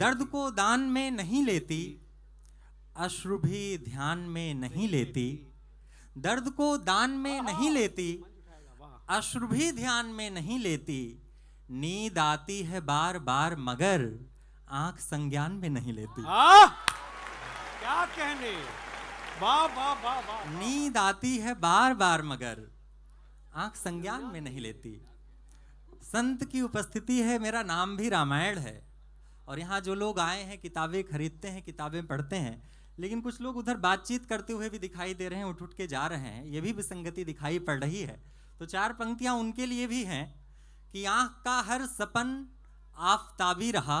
दर्द को दान में नहीं लेती, अश्रु भी ध्यान में नहीं लेती। दर्द को दान में नहीं लेती, अश्रु भी ध्यान में नहीं लेती। नींद आती है बार बार मगर आंख संज्ञान में नहीं लेती। क्या कहने, वाह वाह वाह वाह। नींद आती है बार बार मगर आंख संज्ञान में नहीं लेती। संत की उपस्थिति है, मेरा नाम भी रामायण है। और यहाँ जो लोग आए हैं किताबें खरीदते हैं, किताबें पढ़ते हैं, लेकिन कुछ लोग उधर बातचीत करते हुए भी दिखाई दे रहे हैं, उठ उठ के जा रहे हैं, ये भी विसंगति दिखाई पड़ रही है। तो 4 पंक्तियां उनके लिए भी हैं कि आंख का हर सपन आफताबी रहा,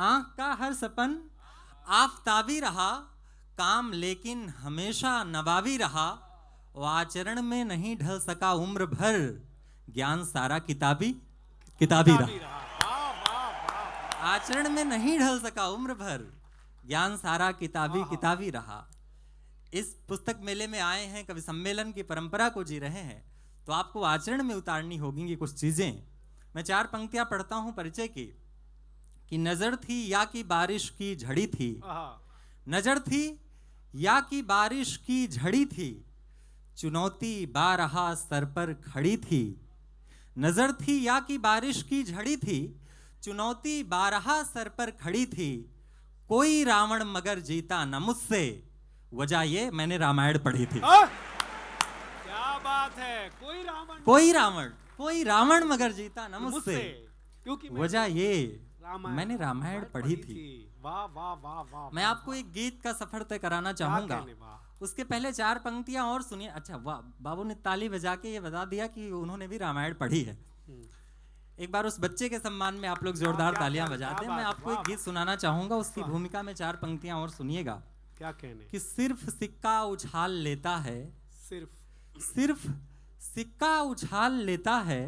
आंख का हर सपन आफताबी रहा, काम लेकिन हमेशा नवाबी रहा। वो आचरण में नहीं ढल सका उम्र भर, ज्ञान सारा किताबी रहा। आचरण में नहीं ढल सका उम्र भर, ज्ञान सारा किताबी रहा। इस पुस्तक मेले में आए हैं, कवि सम्मेलन की परंपरा को जी रहे हैं, तो आपको आचरण में उतारनी होगी कुछ चीजें। मैं 4 पंक्तियां पढ़ता हूं परिचय की। कि नजर थी या कि बारिश की झड़ी थी, नजर थी या कि बारिश की झड़ी थी, चुनौती बारहा सर पर खड़ी थी। नजर थी या कि बारिश की झड़ी थी, चुनौती बारहा सर पर खड़ी थी। कोई रावण मगर जीता न मुझसे, वजह ये मैंने रामायण पढ़ी थी। क्या बात है, कोई रावण मगर जीता न मुझसे, क्योंकि वजह ये मैंने रामायण पढ़ी थी। वाह वाह वाह वाह। मैं आपको एक गीत का सफर तय कराना चाहूंगा, उसके पहले 4 पंक्तियां और सुनिए। अच्छा वाह, बाबू ने ताली बजा के ये बता दिया कि उन्होंने भी रामायण पढ़ी है। एक बार उस बच्चे के सम्मान में आप लोग जोरदार तालियां बजा दें। मैं आपको एक गीत सुनाना चाहूंगा, उसकी भूमिका में 4 पंक्तियां और सुनिएगा। क्या कहने, कि सिर्फ सिक्का उछाल लेता है, सिर्फ सिक्का उछाल लेता है,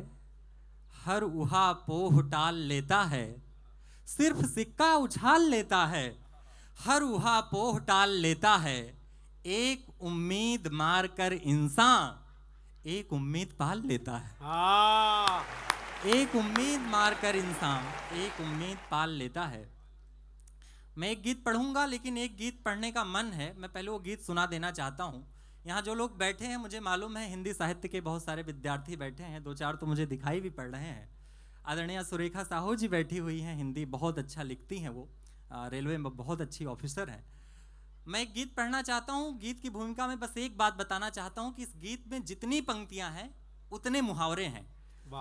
हर उहा पोह टाल लेता है। सिर्फ सिक्का उछाल लेता है, हर उहा पोह टाल लेता है। एक उम्मीद मार कर इंसान एक उम्मीद पाल लेता है। एक उम्मीद मारकर इंसान एक उम्मीद पाल लेता है। मैं एक गीत पढ़ूंगा, लेकिन एक गीत पढ़ने का मन है, मैं पहले वो गीत सुना देना चाहता हूँ। यहाँ जो लोग बैठे हैं, मुझे मालूम है हिंदी साहित्य के बहुत सारे विद्यार्थी बैठे हैं, 2-4 तो मुझे दिखाई भी पड़ रहे हैं। आदरणीय सुरेखा साहू जी बैठी हुई हैं, हिंदी बहुत अच्छा लिखती हैं, वो रेलवे में बहुत अच्छी ऑफिसर हैं। मैं एक गीत पढ़ना चाहता हूँ, गीत की भूमिका में बस एक बात बताना चाहता हूँ कि इस गीत में जितनी पंक्तियाँ हैं उतने मुहावरे हैं।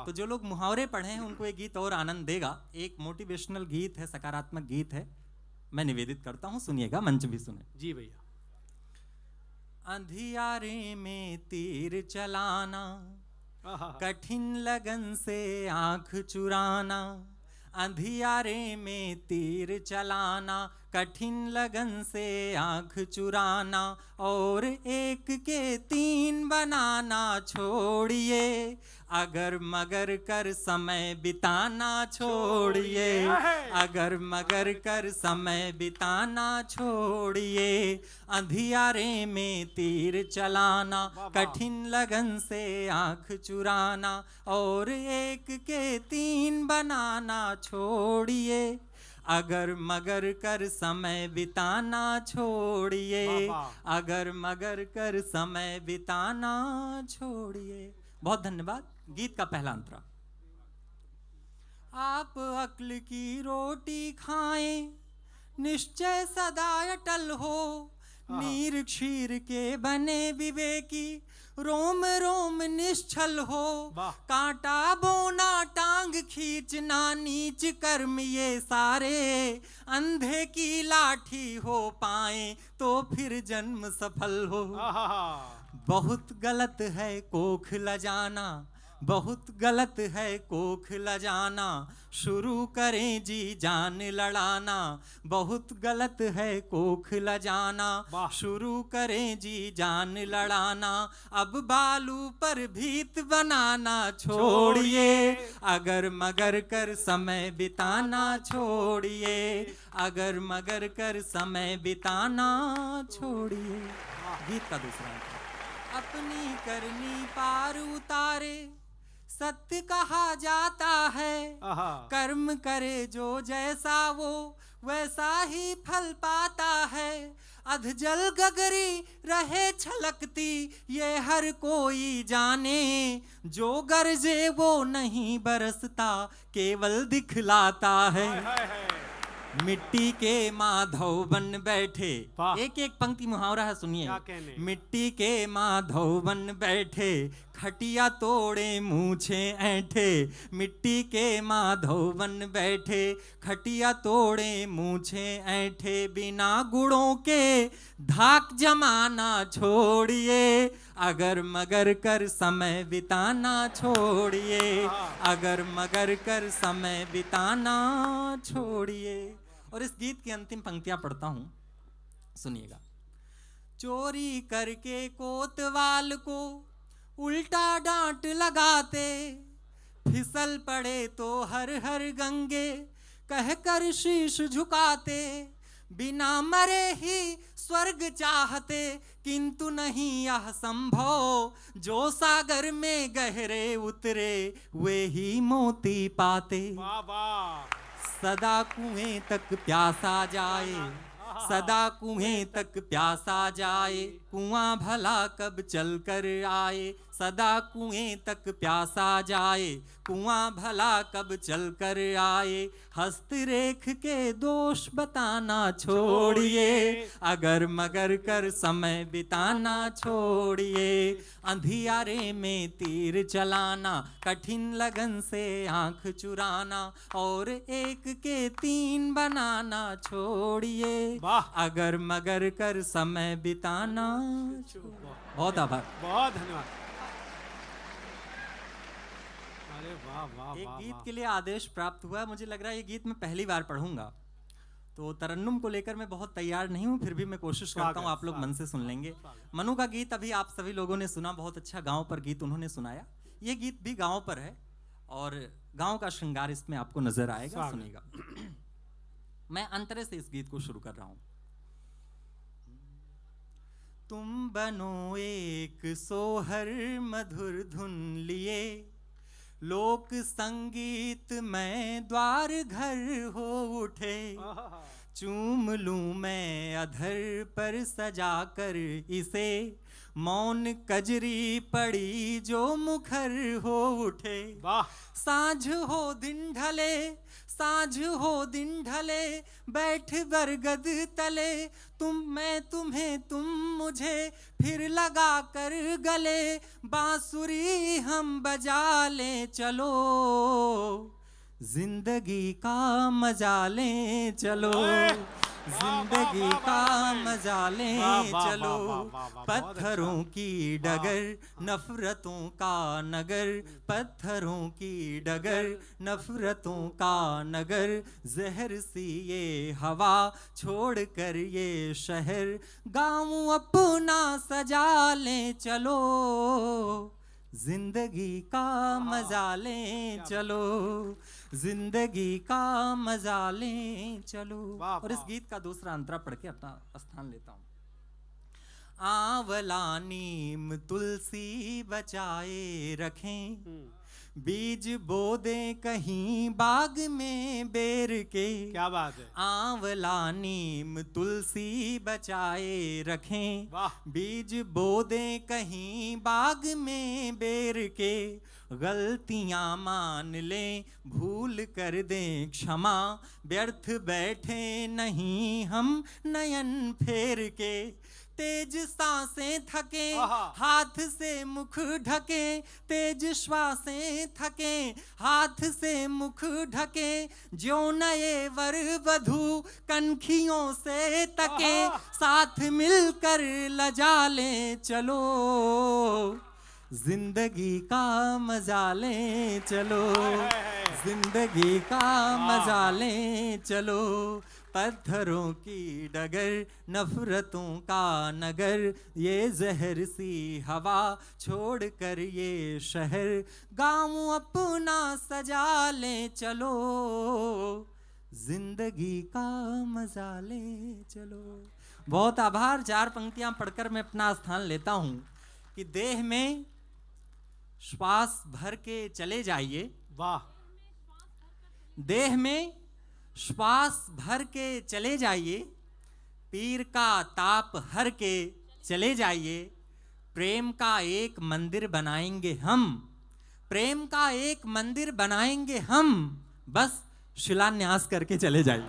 तो जो लोग मुहावरे पढ़े हैं उनको एक गीत और आनंद देगा। एक मोटिवेशनल गीत है, सकारात्मक गीत है, मैं निवेदित करता हूं, सुनिएगा, मंच भी सुने। जी भैया। अंधियारे में तीर चलाना, कठिन लगन से आंख चुराना। अंधियारे में तीर चलाना, कठिन लगन से आंख चुराना। और एक के 3 बनाना छोड़िए, अगर मगर कर समय बिताना छोड़िए। अगर मगर कर समय बिताना छोड़िए। अंधियारे में तीर चलाना, कठिन लगन से आंख चुराना। और एक के 3 बनाना छोड़िए, अगर मगर कर समय बिताना छोड़िए। अगर मगर कर समय बिताना छोड़िए। बहुत धन्यवाद। गीत का पहला अंतरा। आप अक्ल की रोटी खाएं, निश्चय सदा अटल हो। नीर क्षीर के बने विवेकी, रोम रोम निश्चल हो। कांटा बोना टांग खींचना, नीच कर्म ये सारे। अंधे की लाठी हो पाए तो फिर जन्म सफल हो। बहुत गलत है कोख लजाना, बहुत गलत है कोख लजाना। शुरू करें जी जान लड़ाना, बहुत गलत है कोख लजाना। शुरू करें जी जान लड़ाना। अब बालू पर भीत बनाना छोड़िए, अगर मगर कर समय बिताना छोड़िए। अगर मगर कर समय बिताना छोड़िए। गीत का दूसरा। अपनी करनी पार उतारे, सत्य कहा जाता है, आहा। कर्म करे जो जैसा वो वैसा ही फल पाता है। अध जल गगरी रहे छलकती ये हर कोई जाने, जो गरजे वो नहीं बरसता केवल दिखलाता है। हाय हाय हाय। मिट्टी के माधव बन बैठे, वाह। एक एक पंक्ति मुहावरा है, सुनिए। क्या कहने? मिट्टी के माधव बन बैठे, खटिया तोड़े मूछे ऐंठे। मिट्टी के माधव बन बैठे, खटिया तोड़े मूछे ऐंठे। बिना गुणों के धाक जमाना छोड़िए, अगर मगर कर समय बिताना छोड़िए, अगर मगर कर समय बिताना छोड़िए। और इस गीत की अंतिम पंक्तियां पढ़ता हूं, सुनिएगा। चोरी करके कोतवाल को उल्टा डांट लगाते, फिसल पड़े तो हर हर गंगे कहकर शीश झुकाते। बिना मरे ही स्वर्ग चाहते किंतु नहीं यह संभव, जो सागर में गहरे उतरे वे ही मोती पाते। वाह वाह। सदा कुएं तक प्यासा जाए, सदा कुएं तक प्यासा जाए, कुआं भला कब चल कर आए। सदा कुएं तक प्यासा जाए, कुआं भला कब चल कर आए। हस्तरेख के दोष बताना छोड़िए, अगर मगर कर समय बिताना छोड़िए। अंधियारे में तीर चलाना, कठिन लगन से आंख चुराना, और एक के तीन बनाना छोड़िए, अगर मगर कर समय बिताना। बहुत आभार। बहुत धन्यवाद। अरे वाह वाह। एक गीत के लिए आदेश प्राप्त हुआ, मुझे लग रहा है ये गीत मैं पहली बार पढ़ूंगा, तो तरन्नुम को लेकर मैं बहुत तैयार नहीं हूं, फिर भी मैं कोशिश करता हूं आप लोग मन से सुन लेंगे। मनु का गीत अभी आप सभी लोगों ने सुना, बहुत अच्छा गांव पर गीत उन्होंने सुनाया। ये गीत भी गांव पर है और गांव का श्रृंगार इसमें आपको नजर आएगा, सुनिएगा। मैं अंतरे से इस गीत को शुरू कर रहा हूं। तुम बनो एक सोहर मधुर धुन लिए, लोक संगीत में द्वार घर हो उठे। चूम लूं मैं अधर पर सजा कर इसे, मौन कजरी पड़ी जो मुखर हो उठे। साँझ हो दिन ढले, साँझ हो दिन ढले, बैठ बरगद तले, तुम मैं तुम्हें तुम मुझे फिर लगा कर गले। बांसुरी हम बजा ले चलो, जिंदगी का मजा ले चलो, जिंदगी का मजा ले चलो। पत्थरों की डगर नफरतों का नगर, पत्थरों की डगर नफरतों का नगर। जहर सी ये हवा छोड़ कर ये शहर, गाँव अपना सजा ले चलो, जिंदगी का मजा ले चलो, जिंदगी का मजा ले चलो। और इस गीत का दूसरा अंतरा पढ़ के अपना स्थान लेता हूं। आंवला नीम तुलसी बचाए रखें, बीज बो दे कहीं बाग में बेर के। क्या बात है। आंवला नीम तुलसी बचाए रखें, बीज बो दे कहीं बाग में बेर के। गलतियां मान लें भूल कर दें क्षमा, व्यर्थ बैठे नहीं हम नयन फेर के। तेज सांसें थके हाथ से मुख ढके, तेज श्वासें थके हाथ से मुख ढके। जो नए वर वधू कनखियों से तके, साथ मिलकर लजा ले चलो, जिंदगी का मजा ले चलो, जिंदगी का मजा ले चलो। पत्थरों की डगर नफरतों का नगर, ये जहर सी हवा छोड़ कर ये शहर। गाँव अपना सजा ले चलो, जिंदगी का मजा ले चलो। बहुत आभार। 4 पंक्तियां पढ़कर मैं अपना स्थान लेता हूं कि देह में श्वास भर के चले जाइए, वाह, देह में श्वास भर के चले जाइए, पीर का ताप हर के चले जाइए, प्रेम का एक मंदिर बनाएंगे हम, प्रेम का एक मंदिर बनाएंगे हम, बस शिलान्यास करके चले जाइए।